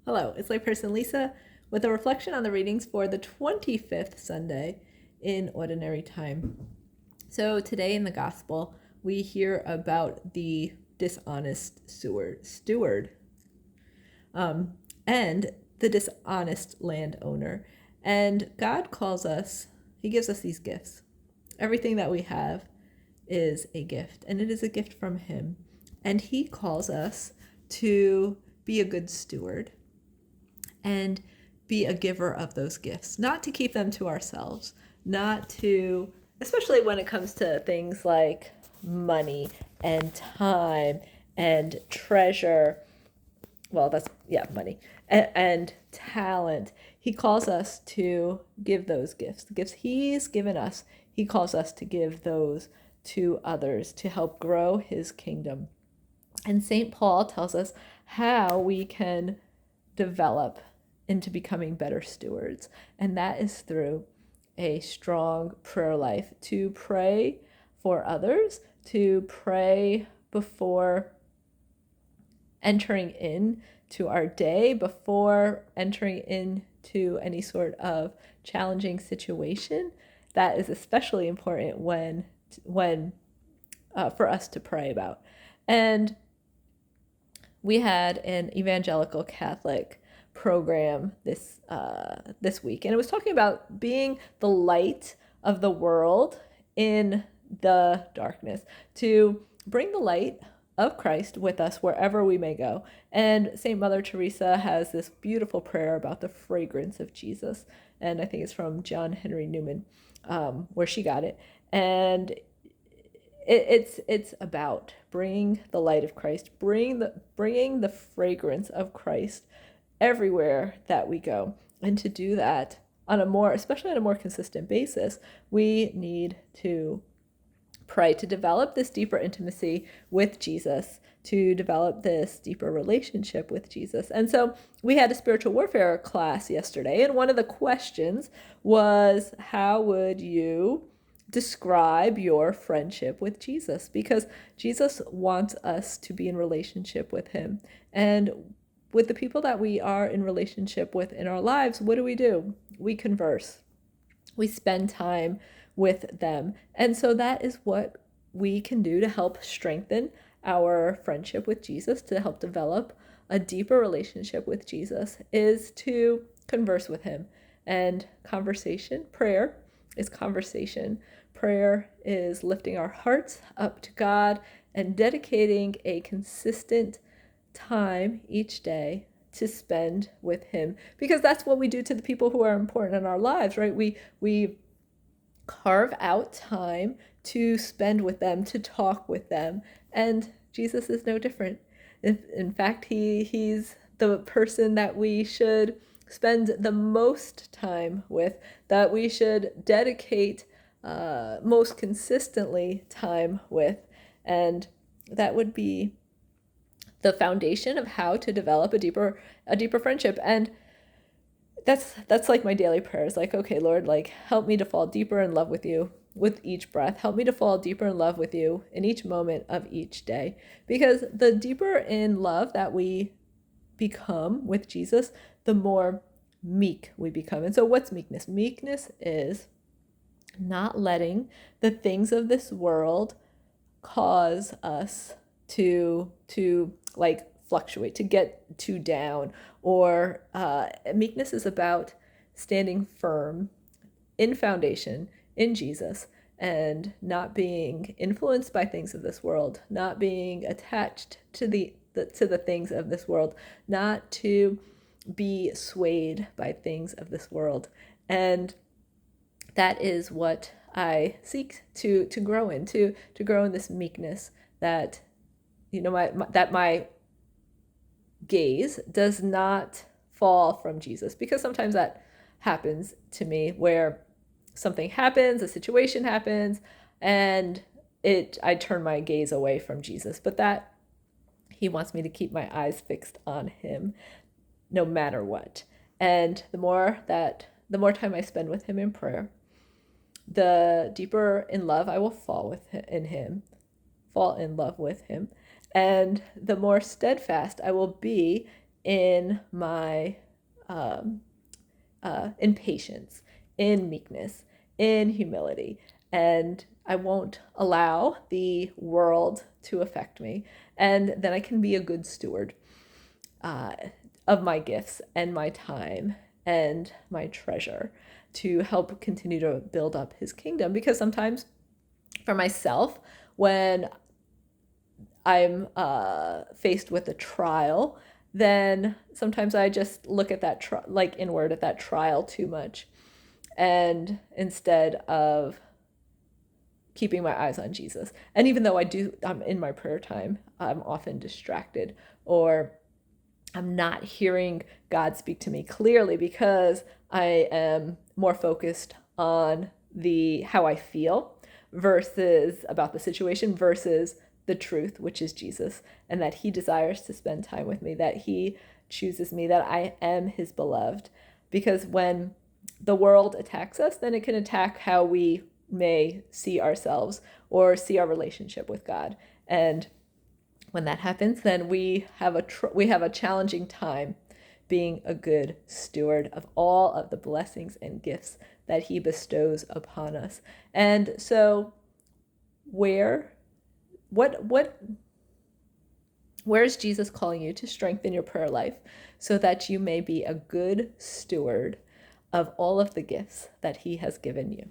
Hello, it's layperson Lisa with a reflection on the readings for the 25th Sunday in Ordinary Time. So today in the Gospel, we hear about the dishonest steward and the dishonest landowner. And God calls us, He gives us these gifts. Everything that we have is a gift, and it is a gift from Him. And He calls us to be a good steward and be a giver of those gifts, not to keep them to ourselves, not to, especially when it comes to things like money and time and treasure. Well, money and talent. He calls us to give those gifts. The gifts He's given us, He calls us to give those to others to help grow His kingdom. And St. Paul tells us how we can develop into becoming better stewards. And that is through a strong prayer life, to pray for others, to pray before entering in to our day, before entering into any sort of challenging situation. That is especially important when for us to pray about. And we had an evangelical Catholic program this week, and it was talking about being the light of the world in the darkness, to bring the light of Christ with us wherever we may go. And St. Mother Teresa has this beautiful prayer about the fragrance of Jesus, and I think it's from John Henry Newman, where she got it. And it's about bringing the light of Christ, bringing the fragrance of Christ everywhere that we go. And to do that especially on a more consistent basis, we need to pray to develop this deeper intimacy with Jesus, to develop this deeper relationship with Jesus. And so we had a spiritual warfare class yesterday, and one of the questions was, how would you describe your friendship with Jesus? Because Jesus wants us to be in relationship with Him. And with the people that we are in relationship with in our lives, what do? We converse. We spend time with them. And so that is what we can do to help strengthen our friendship with Jesus, to help develop a deeper relationship with Jesus, is to converse with Him. And prayer is conversation. Prayer is lifting our hearts up to God and dedicating a consistent time each day to spend with Him, because that's what we do to the people who are important in our lives, right? We carve out time to spend with them, to talk with them, and Jesus is no different. In fact, he's the person that we should spend the most time with, that we should dedicate most consistently time with, and that would be the foundation of how to develop a deeper friendship. And that's like my daily prayers, like, okay, Lord, like, help me to fall deeper in love with you with each breath. Help me to fall deeper in love with you in each moment of each day. Because the deeper in love that we become with Jesus, the more meek we become. And so what's meekness? Meekness is not letting the things of this world cause us to like fluctuate, to get too down. Or meekness is about standing firm in foundation in Jesus, and not being influenced by things of this world, not being attached to the things of this world, not to be swayed by things of this world. And that is what I seek to grow in, to grow in this meekness, that my gaze does not fall from Jesus. Because sometimes that happens to me, where something happens, a situation happens, and I turn my gaze away from Jesus. But that He wants me to keep my eyes fixed on Him no matter what. And the more time I spend with Him in prayer, the deeper in love I will fall in love with Him, and the more steadfast I will be in my in patience, in meekness, in humility, and I won't allow the world to affect me. And then I can be a good steward uh, of my gifts and my time and my treasure to help continue to build up his kingdom. Because sometimes for myself, when I'm faced with a trial, then sometimes I just look at that like inward at that trial too much, and instead of keeping my eyes on Jesus. And even though I'm in my prayer time, I'm often distracted, or I'm not hearing God speak to me clearly because I am more focused on the how I feel versus about the situation versus the truth, which is Jesus, and that he desires to spend time with me, that he chooses me, that I am his beloved. Because when the world attacks us, then it can attack how we may see ourselves or see our relationship with God. And when that happens, then we have a challenging time being a good steward of all of the blessings and gifts that he bestows upon us. And so where is Jesus calling you to strengthen your prayer life so that you may be a good steward of all of the gifts that he has given you?